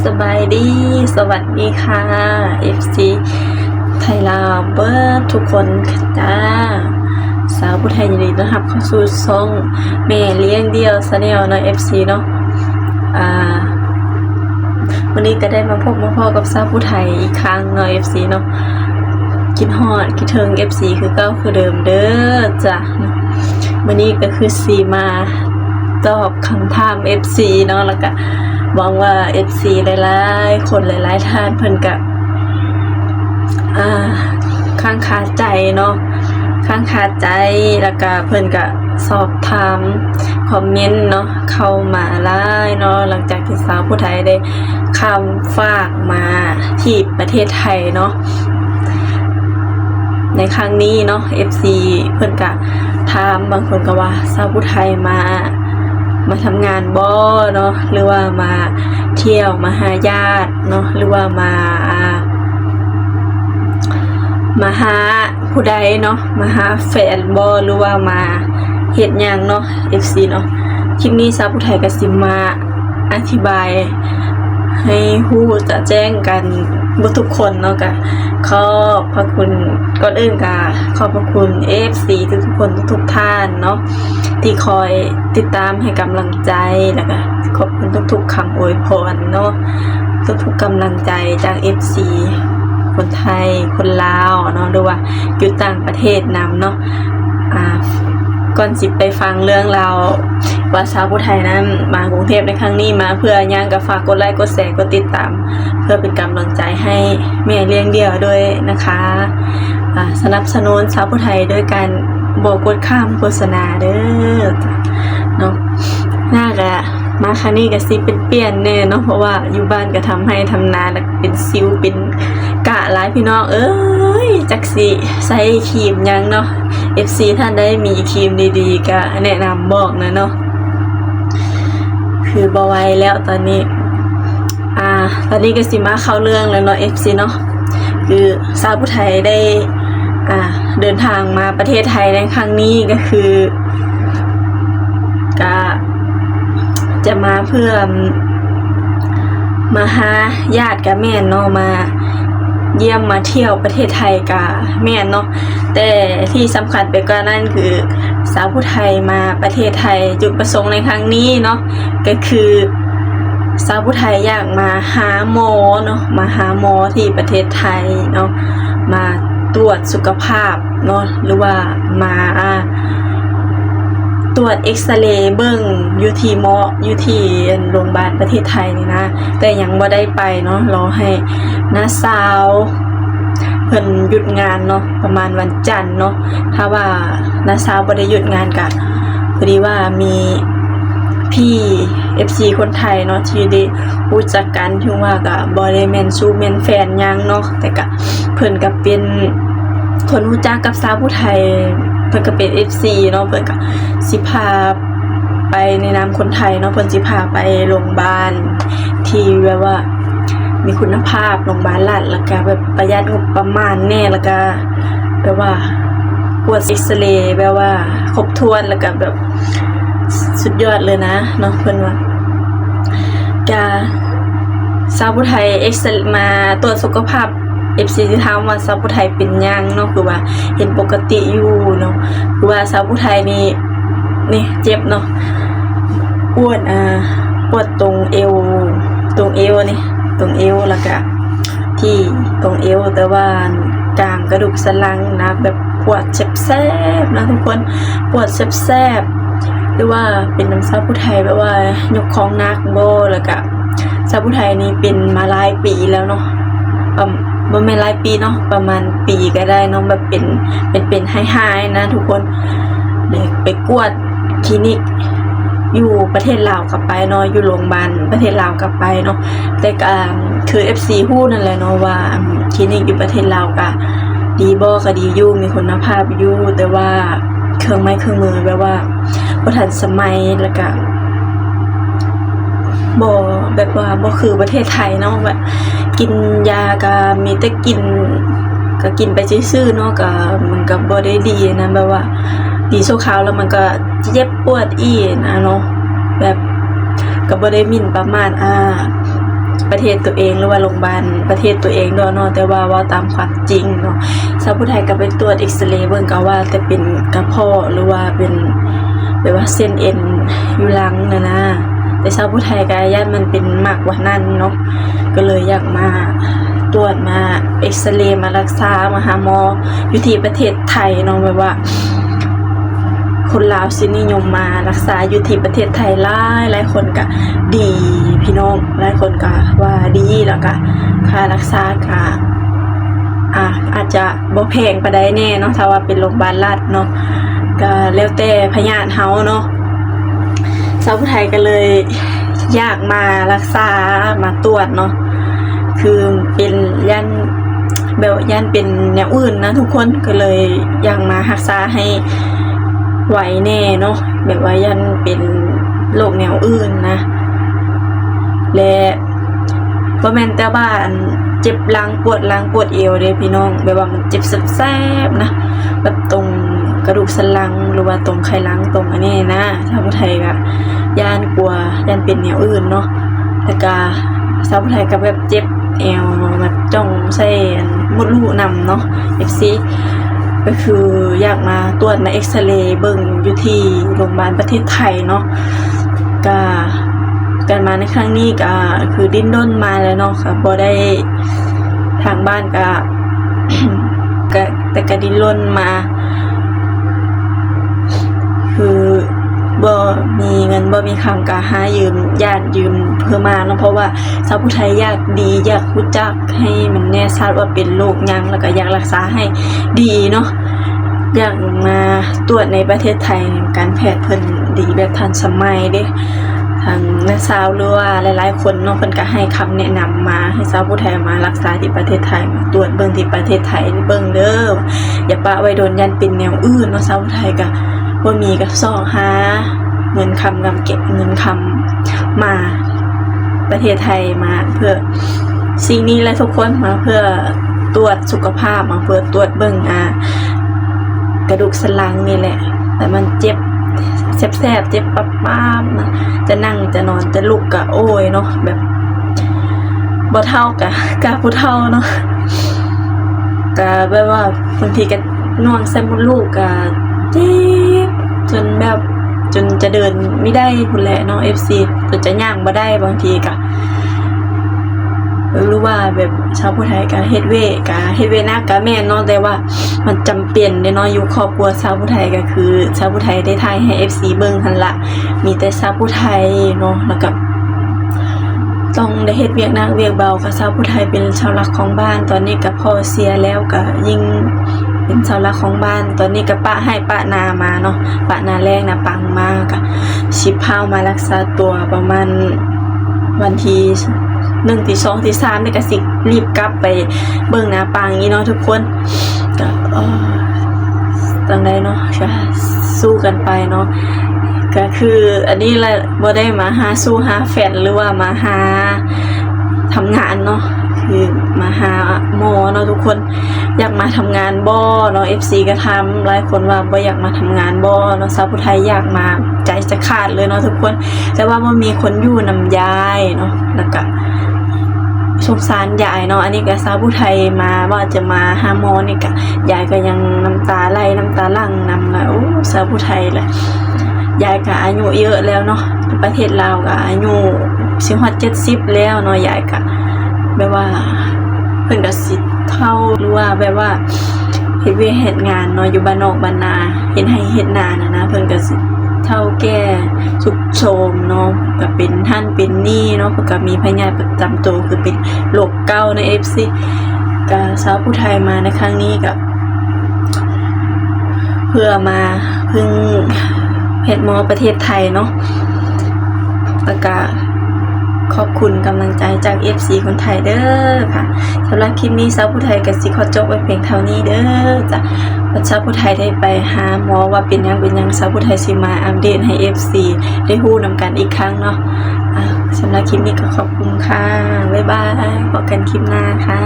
สบายดีสวัสดีค่ะ FC ไทยลาวเบิร์ดทุกคนค่ะจ้าสาวผู้ไทยยินดีต้อนรับเข้าสู่ช่องแม่เลี้ยงเดี่ยวชาแนลเนาะ FC เนาะวันนี้ก็ได้มาพบมาพ่อกับสาวผู้ไทยอีกครั้งเนาะ FC เนาะคิดฮอดคิดถึง FC คือเก่าคือเดิมเด้อจ้ะวันนี้ก็คือสีมาตอบคำถาม FC เนาะแล้วก็หวังว่า FC หลายๆคนหลายๆท่านเพิ่นก็ข้างคาใจเนาะข้างคาใจแล้วก็เพิ่นก็สอบถามคอมเมนต์เนาะเข้ามาหลายเนาะหลังจากที่สาวผู้ไทยได้คำฝากมาที่ประเทศไทยเนาะในครั้งนี้เนาะ FC เพิ่นก็ถามบางคนก็ว่าสาวผู้ไทยมาทำงานบ่เนาะหรือว่ามาเที่ยวมาหาญาติเนาะหรือว่ามาหาผู้ใดเนาะมาหาแฟนบ่หรือว่ามาเฮ็ดหยังเนาะ FC เนาะคลิปนี้สาวผู้ไทยก็สิมาอธิบายให้ฮู้จะแจ้งกันบ่ทุกคนเนาะก็ขอบพระคุณก่อนอื่นก็ขอบพระคุณ FC ทุกๆคนทุกๆท่านเนาะที่คอยติดตามให้กำลังใจแล้วก็ขอบคุณทุกๆคำอวยพรเนาะทุกๆกำลังใจจาก FC คนไทยคนลาวเนาะหรือว่าอยู่ต่างประเทศนำเนาะก่อนสิไปฟังเรื่องราวว่าสาวผู้ไทยนั้นมากรุงเทพในครั้งนี้มาเพื่อยังก็ฝากกดไลค์กดแชร์กดติดตามเพื่อเป็นกำลังใจให้แม่เลี้ยงเดี่ยวด้วยนะคะสนับสนุนสาวผู้ไทยด้วยการบอกกดข้ามโฆษณาเด้อเนาะน่าจะมาครั้งนี้ก็สิเป็นเปลี่ยนแน่เนาะเพราะว่าอยู่บ้านก็ทำให้ทำนาแล้วเป็นซิวเป็นกะหลายพี่น้องจักสิใส่ครีมยังเนาะ FC ท่านได้มีครีมดีๆก็แนะนำบอกนะเนาะคือบ่ไหวแล้วตอนนี้ตอนนี้ก็สิมาเข้าเรื่องแล้วเนาะ FC เนาะคือสาวผู้ไทยได้เดินทางมาประเทศไทยในครั้งนี้ก็คือก็จะมาเพื่อมาหาญาติกับแม่เนาะมาเยี่ยมมาเที่ยวประเทศไทยกับแม่เนาะแต่ที่สำคัญไปกว่านั้นคือสาวผู้ไทยมาประเทศไทยจุดประสงค์ในครั้งนี้เนาะก็คือสาวผู้ไทยอยากมาหาหมอเนาะมาหาหมอที่ประเทศไทยเนาะมาตรวจสุขภาพเนาะหรือว่ามาตรวจเอ็กซเรย์เบิ่งอยู่ที่หมออยู่ที่โรงพยาบาลประเทศไทยนี่นะแต่ยังบ่ได้ไปเนาะรอให้น้าสาวเพิ่นหยุดงานเนาะประมาณวันจันทร์เนาะถ้าว่าน้าสาวบ่ได้หยุดงานก็พอดีว่ามีพี่ FC คนไทยเนาะที่ได้รู้จักกันถึงว่าก็บ่ได้แม่นสู้แม่นแฟนหยังเนาะแต่ก็เพิ่นก็เป็นคนรู้จักกับสาวผู้ไทยเพิ่นก็เป็น FC เนาะเพิ่นก็สิพาไปในนามคนไทยเนาะเพิ่นสิพาไปโรงพยาบาลที่แบบว่ามีคุณภาพโรงพยาบาลรัฐแล้วก็แบบประหยัดงบประมาณแน่แล้วก็แบบว่าตรวจเอ็กซเรย์แบบว่าครบถ้วนแล้วก็แบบสุดยอดเลยนะเนาะเพิ่นว่าก็สาวผู้ไทยเอ็กซมาตรวจสุขภาพFC ที่ถามว่าสาวผู้ไทยเป็นยังเนาะคือว่าเห็นปกติอยู่เนาะคือว่าสาวผู้ไทยนี่เจ็บเนาะปวดตรงเอวนี่ตรงเอวแล้วก็ที่ตรงเอวแต่ว่ากลางกระดูกสันหลังนะแบบปวดแซ่บๆนะทุกคนปวดแซ่บๆหรือว่าเป็นน้ำสาวผู้ไทยแบบว่ายกของหนักบ่แล้วก็สาวผู้ไทยนี่เป็นมาหลายปีแล้วเนาะบ่แม่นหลายปีเนาะประมาณปีก็ได้เนาะแบบเป็นไฮๆนะทุกคนเด็กไปกวดคลินิกอยู่ประเทศลาวกลับไปเนาะอยู่โรงพยาบาลประเทศลาวกลับไปเนาะแต่ก็คือ FC ฮู้นั่นแหละเนาะว่าคลินิกอยู่ประเทศลาวก็ดีบ่ก็ดีอยู่มีคุณภาพอยู่แต่ว่าเครื่องไม้เครื่องมือแบบว่าบ่ทันสมัยแล้วก็บ่แบบว่าบ่คือประเทศไทยเนาะแบบกินยาก็มีแต่กินไปซื่อๆเนาะก็มันก็บ่ได้ดีนะแบบว่าดีชั่วคราวแล้วมันก็เจ็บปวดอีกนะเนาะแบบก็บ่ได้หมิ่นประมาท ประเทศตัวเองหรือว่าโรงพยาบาลประเทศตัวเองด้วยเนาะแต่ว่าตามความจริงเนาะชาวผู้ไทยก็ไปตรวจเอ็กซเรย์เบิ่งก็ว่าแต่เป็นกระเพาะหรือว่าเป็นแบบว่าเส้นเอ็นอยู่หลังนะแต่ชาวผู้ไทยก็ย่านมันเป็นมากกว่านั้นเนาะก็เลยอยากมาตรวจมาเอ็กซเรย์มารักษามาหาหมออยู่ที่ประเทศไทยเนาะแบบว่าคนลาวสินิยมมารักษาอยู่ที่ประเทศไทยหลายคนก็ดีพี่น้องหลายคนก็ว่าดีแล้วก็ค่ารักษาก็อาจจะบ่แพงปานใดแน่เนาะถ้าว่าเป็นโรงพยาบาลรัฐเนาะก็แล้วแต่พยาธิเฮาเนาะชาวผู้ไทยก็เลยอยากมารักษามาตรวจเนาะคือเป็นย่านเป็นแนวอื่นนะทุกคนก็เลยอยากมารักษาให้ไหวแน่เนาะแบบว่ายันเป็นโรคแนวอื่นนะและบ่แม่นแต่ว่าเจ็บหลังปวดเอวเด้พี่น้องแบบว่ามันเจ็บแซ่บๆนะแบบตรงกระดูกสันหลังหรือว่าตรงไขหลังตรงอันนี้นะชาวผู้ไทยก็ย่านกลัวย่านเป็นแนวอื่นเนาะแล้วก็ชาวผู้ไทยก็แบบเจ็บเอวมาจ้องใส่มดลูกนำเนาะ FCก็คืออยากมาตรวจมาเอ็กซเรย์เบิ่งอยู่ที่โรงพยาบาลประเทศไทยเนาะก็การมาในครั้งนี้ก็คือดิ้นรนมาแล้วเนาะค่ะบ่ได้ทางบ้านก็ แต่ก็ดิ้นรนมาคือบ่มีเงินบ่มีคำก็หายืมญาติยืมเพื่อมาเนาะเพราะว่าชาวผู้ไทยอยากดีอยากรู้จักให้มันแน่ชัดว่าเป็นโรคหยังแล้วก็อยากรักษาให้ดีเนาะอยากมาตรวจในประเทศไทยการแพทย์เพิ่นดีแบบทันสมัยเด้ทางนักสาวหรือว่าหลายๆคนเนาะเพิ่นก็ให้คำแนะนำมาให้ชาวผู้ไทยมารักษาที่ประเทศไทยมาตรวจเบิ่งที่ประเทศไทยเบิ่งเด้ออย่าปะไว้โดนยันเป็นแนวอื่นเนาะชาวผู้ไทยก็บ่มีก็ซ่อหาเงินคำนำเก็บเงินคำมาประเทศไทยมาเพื่อสิ่งนี้และทุกคนมาเพื่อตรวจสุขภาพมาเพื่อตรวจเบิ่งกระดูกสันหลังนี่แหละแต่มันเจ็บแสบๆเจ็บปั๊บๆนะจะนั่งจะนอนจะลุกก็โอ้ยเนาะแบบบ่เท่ากะผู้เฒ่าเนาะก็แบบว่าบางทีก็น่วงใส่มดลูกก็เจ็บจนจะเดินไม่ได้พุ่นแหละเนาะ FC จนจะย่างบ่ได้บางทีก็รู้ว่าแบบชาวผู้ไทยก็เฮ็ดเวนักก็แม่นเนาะแต่ว่ามันจำเป็นเนาะอยู่ครอบครัวชาวผู้ไทยก็คือชาวผู้ไทยได้ถ่ายให้ FC เบิ่งหั่นละมีแต่ชาวผู้ไทยเนาะแล้วก็ต้องได้เฮ็ดเวียกหนักเวียกเบาก็ชาวผู้ไทยเป็นชาวหลักของบ้านตอนนี้ก็พ่อเสียแล้วก็ยิ่งเป็นเสาหลักของบ้านตอนนี้ก็ปะให้ปะนามาเนาะปะนาแรกนะปังมากก็ชิพามารักษาตัวประมาณวันที่1ที่2ที่3นี่ก็สิรีบกลับไปเบิ่งนาปังนี้เนาะทุกคนก็จังได๋เนาะก็สู้กันไปเนาะก็คืออันนี้แหละบ่ได้มาหาสู้หาแฟนหรือว่ามาหาทำงานเนาะคือมาหาหมอเนาะทุกคนอยากมาทำงานบ่เนาะ FC ก็ทำหลายคนว่าบ่อยากมาทำงานบ่เนาะชาวผู้ไทยอยากมาใจจะขาดเลยเนาะทุกคนแต่ว่าบ่มีคนอยู่นำยายเนาะแล้วก็สงสารยายเนาะอันนี้ก็ชาวผู้ไทยมาว่าจะมาหาหมอนี่ก็ยายก็ยังน้ำตาไหลน้ำตาหลั่งนำนะโอ้ชาวผู้ไทยแหละยายก็อายุเยอะแล้วเนาะประเทศลาวก็อายุสิฮอด70แล้วเนาะยายก็แบบว่าเพิ่นก็สิเฒ่าหรือว่าแบบว่าเฮ็ดเวียกเฮ็ดงานเนาะอยู่บ้านนอกบ้านนาเฮ็ดให้เฮ็ดนานะเพิ่นก็สิเฒ่าแก่สุกโทรมเนาะก็เป็นท่านเป็นนี่เนาะเพิ่นก็มีพยาธิประจำตัวคือเป็นโรคเกาต์ใน FC ก็ชาวผู้ไทยมาในครั้งนี้ก็เพื่อมาพึ่งแพทย์หมอประเทศไทยเนาะแล้วก็ขอบคุณกำลังใจจาก FC คนไทยเด้อค่ะสำหรับคลิปนี้ชาวผู้ไทยก็สิขอจบไว้เพียงเท่านี้เด้อจ้ะชาวผู้ไทยได้ไปหาหมอว่าเป็นยังชาวผู้ไทยสิมาอัปเดตให้ FC ได้ฮู้นำกันอีกครั้งเนาะสำหรับคลิปนี้ก็ขอบคุณค่ะบ๊ายบายพบกันคลิปหน้าค่ะ